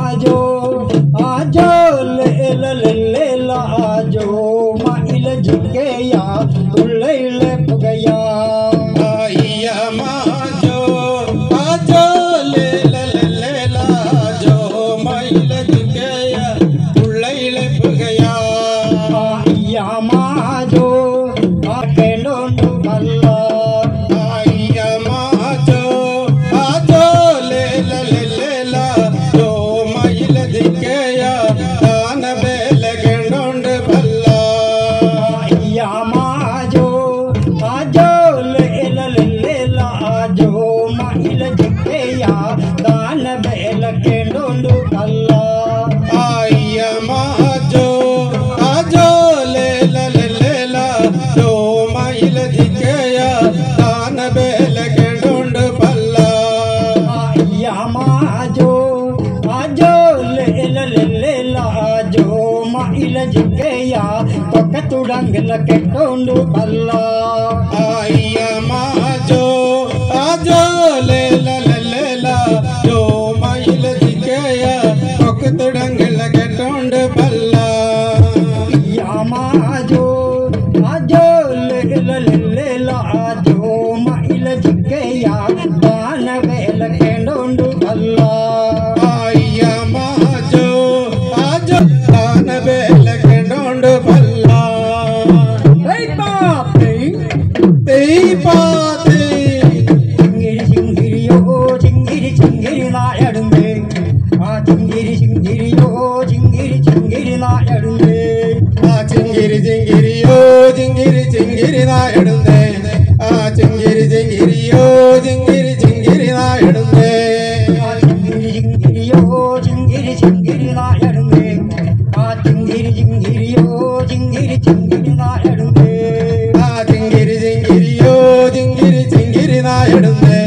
आजो ले ला आजो माइल झुकेया उल्ले ले गया आइया माजो आजो ले ला आजो माइल झुकेया उल्ले ले गया आइया माजो आके नोंडु बल्ला आइया माजो आजो ले ला जो माइल झुकेया दान बेल गेंडोंड भल्ला आइया माजो आजो ले ला आजो माइल झुकेया दान बेल गेंडोंडु बल्ला आइया माजो आजो ले ला जो माइल झुकेया दान बेल गेंडोंड भल्ला आइया माजो आजो ले ला आजो माइल झुकेया तोकतुडंग लकेटोंडु बल्ला आइया माजो आजो ले ला जो माइल झुकेया तोकतुडंग लकेटोंड भल्ला आइया माजो आजो ले ला आजो माइल झुकेया दान बेल केंडोंडु बल्ला आइया माजो आजो दान बेल गेंडोंड भल्ला hey papi तेई पाते चिंगिरी चिंगिरी नायडुंगे आ चिंगिरी नायडुंगे आ चिंगिरी ओ चिंगिरी नायडुंगे आ चिंगिरी ओ चिंगिरी नायडुंगे आ चिंगिरी ओ चिंगिरी नायडुंगे आ चिंगिरी ओ चिंगिरी नायडुंगे आ चिंगिरी ओ चिंगिरी नायडुंगे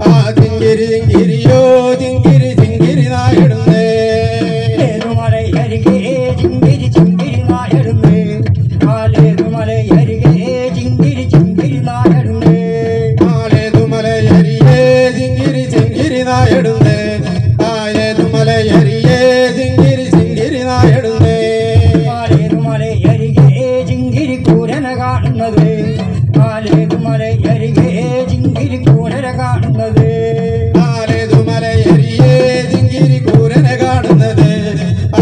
आ चिंगिरी ओ चिंगिरी नायडुंगे लेरुमले अरिगे चिंगिरी नायडुंगे आ लेरुमले अरिगे चिंगिरी नायडुंगे आले तुमले हरिये चिंगिरी नायडुंगे आले तुमले हरिये चिंगिरी नायडुंगे ആലേതുമലെ അരികെ ചിങ്കിരി കൂരന കാണുന്നത് ആലേതുമലെ അരികെ ചിങ്കിരി കൂരന കാണുന്നത് ആലെ തുമലെ ഹരിയെ ചിങ്കിരി കൂരന കാണുന്നത്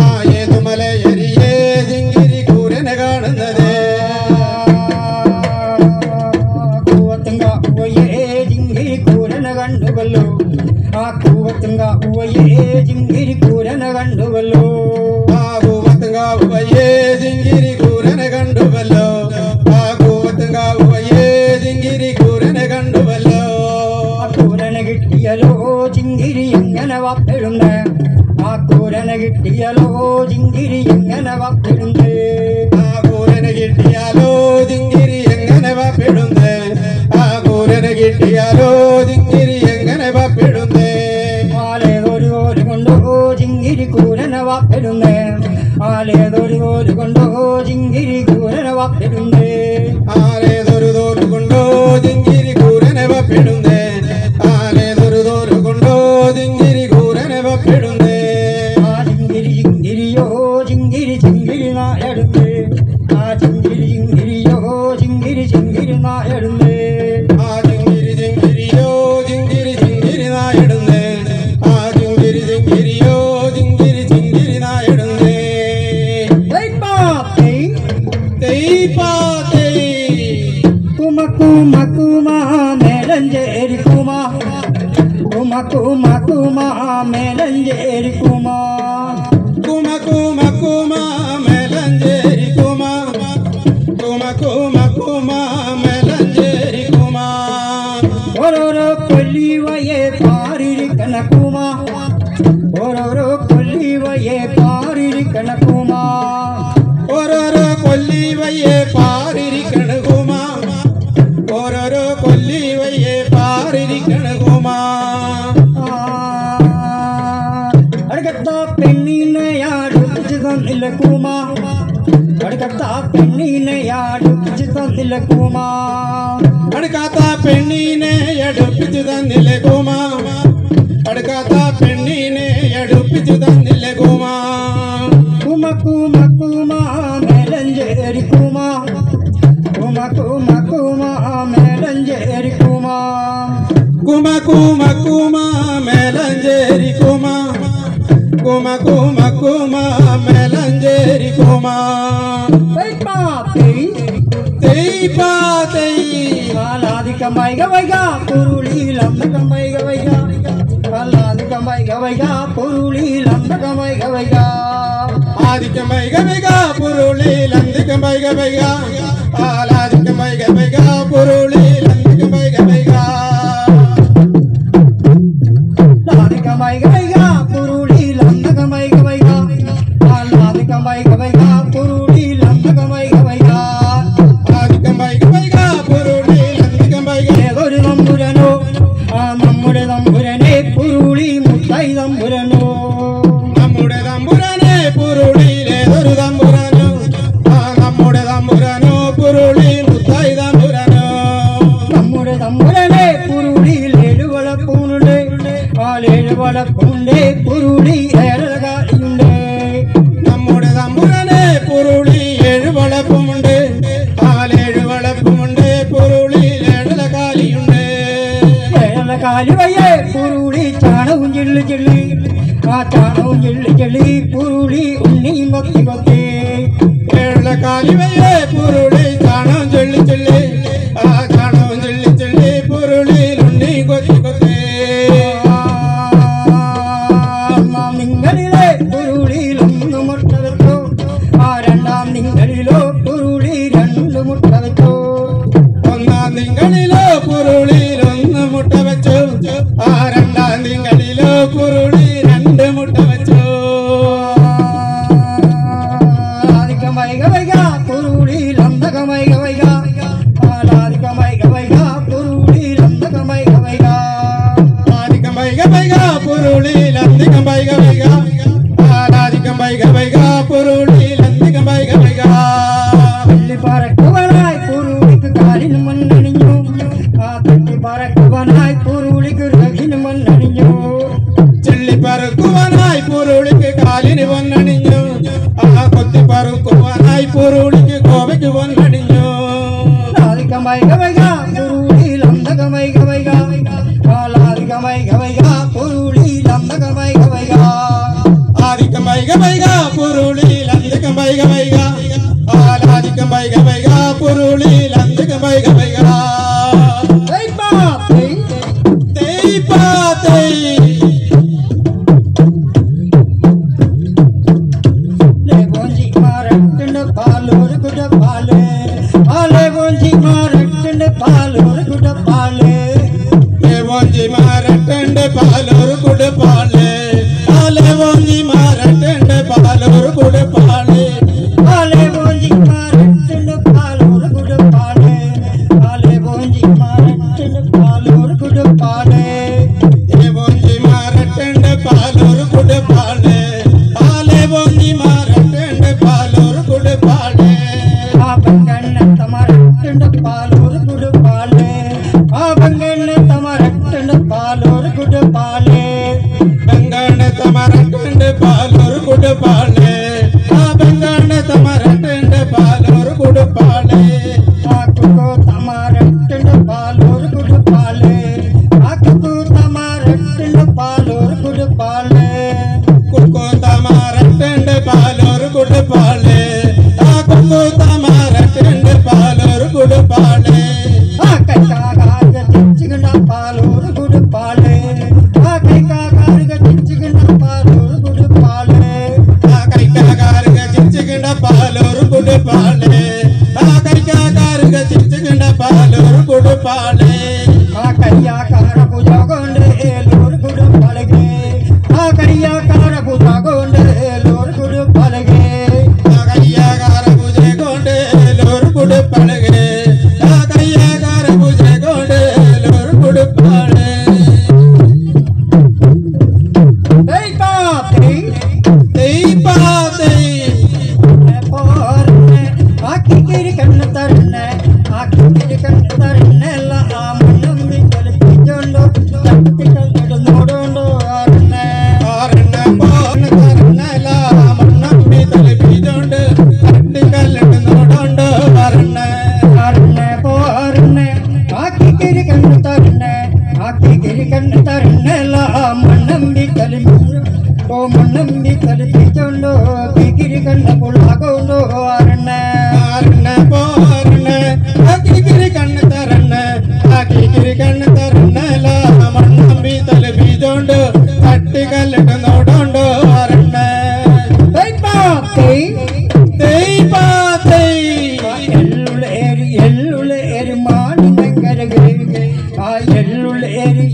ആയെ തുമലെ ഹരിയെ ചിങ്കിരി കൂരന കാണുന്നത് കൂവത്തുങ്ക ഉവയെ ചിങ്കിരി കൂരന കണ്ടുവല്ലോ ആ കൂവത്തുങ്ക ഉവയെ ചിങ്കിരി കൂരന കണ്ടുവല്ലോ ആകൂവത്തുങ്കാവുവയെ ചിങ്കിരി കൂരന കണ്ടുവല്ലോ ആകൂവത്തുങ്കാവുവയെ ചിങ്കിരി കൂരന കണ്ടുവല്ലോ ആ കൂരന കിട്ടിയലോ ചിങ്കിരി എങ്ങനെ വപ്പിടുന്നേ ആ കൂരന കിട്ടിയലോ ചിങ്കിരി എങ്ങനെ വപ്പിടുന്നേ ആ കൂരന കിട്ടിയാലോ ചിങ്കിരി എങ്ങനെ വപ്പിടുന്നേ ആ കൂരന കിട്ടിയാലോ ചിങ്കിരി എങ്ങനെ വപ്പിടുന്നേ ആലേതൊരു കൊണ്ടോ ചിങ്കിരി കൂരന വപ്പിടുന്നേ ആലേതൊരു കൊണ്ടോ ചിങ്കിരി കൂരന വപ്പിടുന്നേ ആലേതൊരു കൊണ്ടോ ചിങ്കിരി കൂരന വപ്പിടുന്നേ ആലേതൊരു കൊണ്ടോ ചിങ്കിരി കൂരന വപ്പിടുന്നേ ആ ചിങ്കിരിയോ ചിങ്കിരി നായടുന്നേ ആ ചിങ്കിരിയോ ചിങ്കിരി നായടുന്നേ ആ ചിങ്കിരിയോ ചിങ്കിരി നായടുന്നേ ആ ചിങ്കിരിയോ ചിങ്കിരി നായടുന്നേ തെയ് പാത്തേ കുമ മേലഞ്ചേരി കുമ മേലഞ്ചേരി കുമ മേലഞ്ചേരി കുമ മേലഞ്ചേരി കുമ ഓരോരോ കൊല്ലിവയെ പാരിരിക്കണ കുമ ഓരോരോ കൊല്ലിവയെ പാരിരിക്കണ കുമ ഓരോരോ കൊല്ലിവയെ പാരിരിക്കണ കുമ ഓരോരോ കൊല്ലിവയെ പാരിരിക്കണ കുമ അടുക്കത്ത പെണ്ണിനെയാടുപ്പിച്ച് തന്നില്ല കുമ അടുക്കത്ത പെണ്ണിനെയാടുപ്പിച്ച് തന്നില്ല കുമ അടുക്കാത്ത പെണ്ണിനെ എടുപ്പിച്ച് തന്നില്ലേ കുമ അടുക്കാത്ത പെണ്ണിനെ എടുപ്പിച്ച് കുടിച്ചു തന്നില്ല കൂമാ കുമ കുമ കുമ മേലഞ്ചേരി കുമ കുമ കുമ കുമ മേലഞ്ചേരി കുമ കുമ കുമ കുമ മേലഞ്ചേരി കുമ കുമ കുമ കുമ മേലഞ്ചേരി കുമ ആലാദിക്കമ്പൈക വൈക പുരുളിയിലമ്പകമ്പൈക വൈക ആലാദിക്കമ്പൈക വൈക പുരുളിയിലമ്പകമ്പൈക വൈക ആദിക്കമ്പൈക വൈക പുരുളിയിലന്തിക്കമ്പൈക വൈക ആലാദിക്കമ്പൈക വൈക പുരുളിയിലന്തിക്കമ്പൈക വൈക ആദിക്കമ്പൈക വൈക പുരുളിയിലമ്പകമ്പൈക വൈക ആലാദിക്കമ്പൈക വൈക പുരുളിയിലമ്പകമ്പൈക വൈക ഏതൊരു തമ്പുരനോ ആ നമ്മുടെ തമ്പുരനെ പുരുളി മുത്തായി തമ്പുരനോ നമ്മുടെ തമ്പുരനെ പുരുളിയിലേതൊരു തമ്പുരനോ ആ നമ്മുടെ തമ്പുരനോ പുരുളി മുത്തായി തമ്പുരനോ നമ്മുടെ തമ്പുരനെ പുരുളിയിൽ 7 വളപ്പൂനുണ്ട് ആ 7 വളപ്പുണ്ട് പുരുളി ഏഴകാലിയുണ്ട് നമ്മുടെ തമ്പുരനെ പുരുളി 7 വളപ്പുമുണ്ട് ആ 7 വളപ്പുമുണ്ട് പുരുളി കാലി വയ്യേ പുരുളി ചാണവും ചെള്ളി ചെള്ളി ആ ചാണവും ചെള്ളി ചെള്ളി പുരുളി ഉണ്ണിയും കൊത്തി കൊത്തി കാലി വയ്യേ പുരുളി ചാണകം ചെള്ളി ചെള്ളി ആ ചാണകം ചെള്ളി ചെള്ളി പുരുളി ഉണ്ണി കൊത്തി കൊത്തി നിങ്ങളിലെ പുരുളിയിലൊന്ന് മുട്ട വെച്ചോ ആ 2-ാം നിങ്ങളിലോ പുരുളി 2 മുട്ട വെച്ചോ 1-ാം നിങ്ങളിലോ പുരുളിയിലൊന്ന് മുട്ട വെച്ചു ആ 2-ാം നിങ്ങളിലോ പുരുളി 2 മുട്ട വെച്ചു ആദിക്കമ്പൈക വൈക പുരുളിയിലമ്പകമ്പൈക വൈക ആലാദിക്കമ്പൈക വൈക പുരുളിയിലമ്പകമ്പൈക വൈക ആദിക്കമ്പൈക വൈക പുരുളിയിലന്തിക്കമ്പൈക വൈക ആലാദിക്കമ്പൈക വൈക പുരുളിയിലന്തിക്കമ്പൈക വൈക പറക്കുവനായി പുരുളിക്ക് കാലിന് മണ്ണണിഞ്ഞു ആ തട്ടി പറക്കുവനായി പുരുളിക്ക് രഹിന് മണ്ണണിഞ്ഞു ചെള്ളി പറക്കുവാനായി പുരുളിക്ക് കാലിന് പൊന്നണിഞ്ഞു ആ കൊത്തി പറക്കുവാനായി പുരുളിക്ക് കോവയ്ക്ക് പൊന്നണിഞ്ഞു ആദിക്കമ്പൈക വൈക പുരുളിയിലമ്പകമ്പൈക വൈക ആലാദിക്കമ്പൈക വൈക പുരുളിയിലമ്പകമ്പൈക വൈക ആദിക്കമ്പൈക വൈക പുരുളിയിലന്തിക്കമ്പൈക വൈക ആലാദിക്കമ്പൈക വൈക പുരുളിയിലന്തിക്കമ്പൈക വൈക പാലൂർ കുട പാല് ആലെ വോഞ്ചി മാറട്ടുണ്ട് പാലൂർ കുട പാല് വോഞ്ചി മാറട്ടുണ്ട് പാലൂർ കുട പാല് ആലെ വോഞ്ചി മാറട്ടുണ്ട് പാലൂർ കുട പാല് ആലെ വോഞ്ചി മാറട്ടുണ്ട് പാലൂർ കുട പാല് ആലെ വോഞ്ചി മാറട്ടുണ്ട് പാലൂർ കുട പാല് വോഞ്ചി മാറട്ടുണ്ട് പാലൂർ കുട പാല് ആലെ വോഞ്ചി മാറട്ടുണ്ട് പാലൂർ കുട പാല് ആ ബംഗണ്ണ തമരട്ടുണ്ട് പാലൂർ കുട പാല് ആ ബംഗണ്ണ തമരട്ടുണ്ട് പാലൂർ കുട പാല് ബംഗണ്ണ തമരട്ടുണ്ട് പാലൂർ കുട പാല് ആ ബംഗണ്ണ തമരട്ടുണ്ട് പാലൂർ കുട പാല് ആ കുക്കോ തമരട്ടുണ്ട് പാലൂർ കുട പാല് ആ കുക്കോ തമരട്ടുണ്ട് പാലൂർ കുട പാല് കുക്കോ തമരട്ടുണ്ട് പാലൂർ കുട പാല് ആ കുക്കോ തമരട്ടുണ്ട് പാലൂർ കുട പാല് ആ കൈകാകാർഗ ചിച്ചികണ്ട പാലൂർ കുട പാല് ആ കൈകാകാർഗ ചിച്ചികണ്ട പാലൂർ കുട പാല് ആ കൈകാകാർഗ ചിച്ചികണ്ട പാലൂർ കുട പാല് ആ കൈകാകാർഗ ചിച്ചികണ്ട പാലൂർ കുട പാല് ആ കയ്യാകാര പൂജ കൊണ്ട് ഏലൂർ കുട പാലകേ ആ കയ്യാകാര പൂജ കൊണ്ട് മണ്ണമ്പി തലപ്പിച്ചോണ്ടോ കിക്കിരി കണ്ണ പുള്ളാകൊണ്ടോ അരണ അരണ പോരണ കിക്കിരി കണ്ണ് തരണ കിക്കിരി കണ്ണ് തരണല മണ്ണമ്പി തലപ്പിച്ചോണ്ട് തട്ടി കല്ലിട്ട് നോടോണ്ടോ അരണ എള്ളുള്ളേരി മാണിനങ്കരകെ ആ എള്ളുള്ളേരി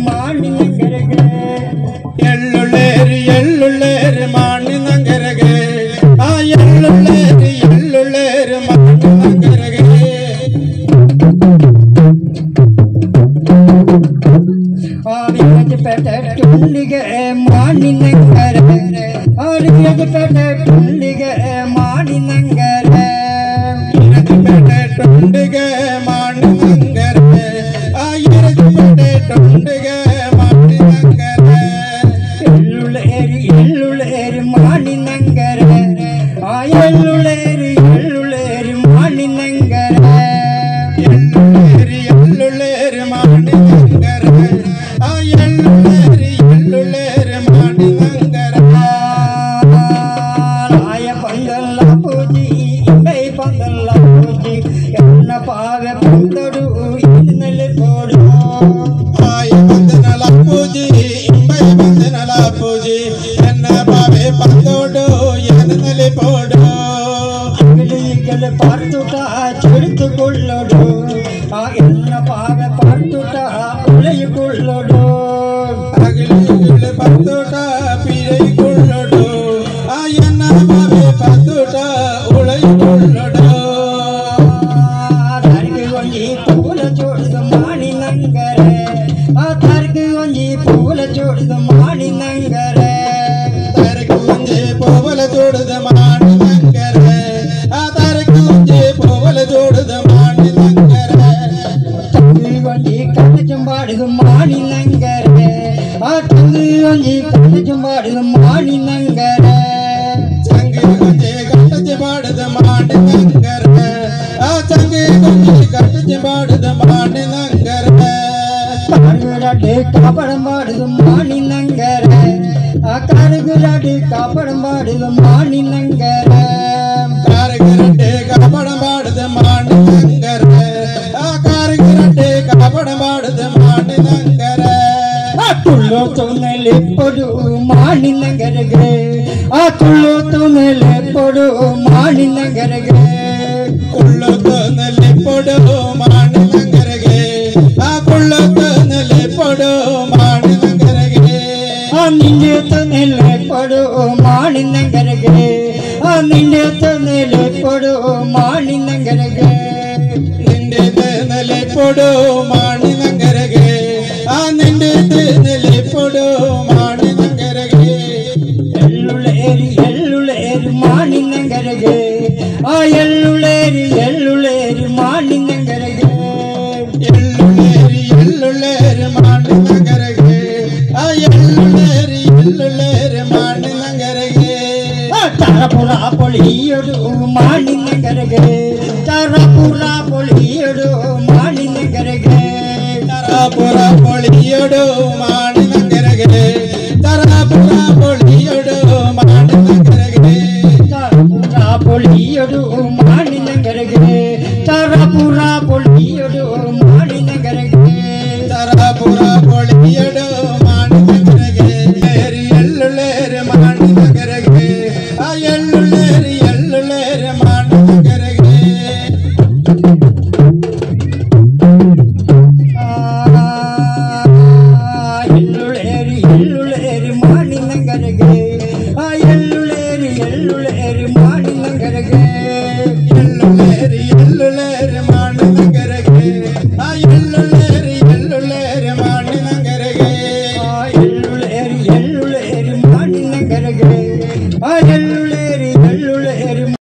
മാണിനങ്കരകെ എള്ളുള്ളേരി മാണിനങ്കരകെ ആ എള്ളുള്ളേരി മാണിനങ്കരകെ ആടിയപ്പെട്ട തുള്ളിക മാണിനങ്കര ആടിയപ്പെട്ട തുള്ളിക മാണിനങ്കര ടുണ്ടിക മാണിനങ്കര ആയിരത്തിപ്പെട്ട ടുണ്ടിക മാണിനങ്കര എള്ളുള്ളേരി മാണിനങ്കര ആ എള്ളുള്ളേരി മാണിനങ്കര എള്ളുള്ളേരി മാണിനങ്കര ആ എള്ളുള്ളേരി മാണിനങ്കര ആയ പന്തല്ല പൂജി ഇമ്പൈ പന്തല്ല പൂജി എണ്ണ പാവ പന്തടു ഇന്നലെ പോടോ ആയ പന്തനല പൂജി ഇമ്പൈ പന്തനല പൂജി എണ്ണ പാവേ പന്തോടു ഇന്നലെ പോടോ അകിളികൾ പാർത്തുട്ട ചെടുത്തുകൊള്ളടോ ആ എണ്ണ പാവ പാർത്തുട്ട ഉളയുകൊള്ളടോ അകിളികൾ പന്തോട്ട പിഴയുകൊള്ളടോ ആ എണ്ണ പാവേ പന്തോട്ട ഉളയുകൊള്ളടോ തർക്ക് കൊഞ്ചി പൂല ചോടുക മാണിനങ്കര ആ തർക്ക് കൊഞ്ചി പൂല ചോടുക മാണിനങ്കര തരക്ക് കുഞ്ചി പോവല ചോടുത മാണിനങ്കര ആ തരക്ക് കുഞ്ചി പോവല ചോടുത മാണിനങ്കര തക്ക് കൊഞ്ചി കണ്ണച്ചും പാടുക മാണിനങ്കര ആ തക്ക് കൊഞ്ചി കണ്ണച്ചും പാടുക മാണിനങ്കര ചങ്കി കുഞ്ചി കട്ടച്ച് പാടുത മാണിനങ്കര ആ ചങ്കി കുഞ്ചി കട്ടച്ച് പാടുത മാണിനങ്കര കറുകുരാട്ടി കാപ്പടം പാടുക മാണിനങ്കര ആ കറുകുരാട്ടി കാപ്പടം പാടുക മാണിനങ്കര കാരകരട്ടെ കാപ്പടം പാടുത മാണിനങ്കര ആ കാരകരട്ടെ കാപ്പടം പാടുത മാണിനങ്കര തുള്ളോ തുന്നലെപ്പൊടു മാണിനങ്കരകെ ആ തുള്ളോ തുന്നലെപ്പൊടു മാണിനങ്കരകെ കുള്ളത്ത് നെല്ലിപ്പൊടു മാണിനങ്കരകെ ആ കുള്ളത്ത് നെല്ലിപ്പൊടു മാണിനങ്കരകെ ആ നിന്റെ തുന്നലെപ്പൊടു മാണിനങ്കരകെ ആ നിന്റെ തുന്നലെപ്പൊടു മാണിനങ്കരകെ നിന്റെ നെല്ലിപ്പൊടു മാണിനങ്കരകെ ആ നിന്റെ നെല്ലിപ്പൊടു മാണിനങ്കരകെ എള്ളുള്ളേരി മാണിനങ്കരകെ ആ എള്ളുള്ളേരി മാണിനങ്കരകെ എള്ളുള്ളേരി മാണിനങ്കരകെ ആ എള്ളുള്ളേരി മാണിനങ്കരകെ തറപുറ പൊളിയൊരു മാണിനങ്കരകെ തറപുറ പൊളിയൊരു മാണിനങ്കരകെ തറപുറ പൊളിയൊടു മാണിനങ്കരകെ തറപുറ പൊളിയൊടു മാണിനങ്കരകെ തറപുറ പൊളിയൊരു മാണിനങ്കരകെ തറപുറ പൊളിയൊരു മാണിനങ്കരകെ തറപുറ പൊളിയൊടു മാണിനങ്കരകെ എള്ളുള്ളേരി മാണിനങ്കരകെ ആ എള്ളുള്ളേരി മാണിനങ്കരകെ എള്ളുള്ളേരി മാണിനങ്കരകെ ആ എള്ളുള്ളേരി മാണിനങ്കരകെ എള്ളുള്ളേരി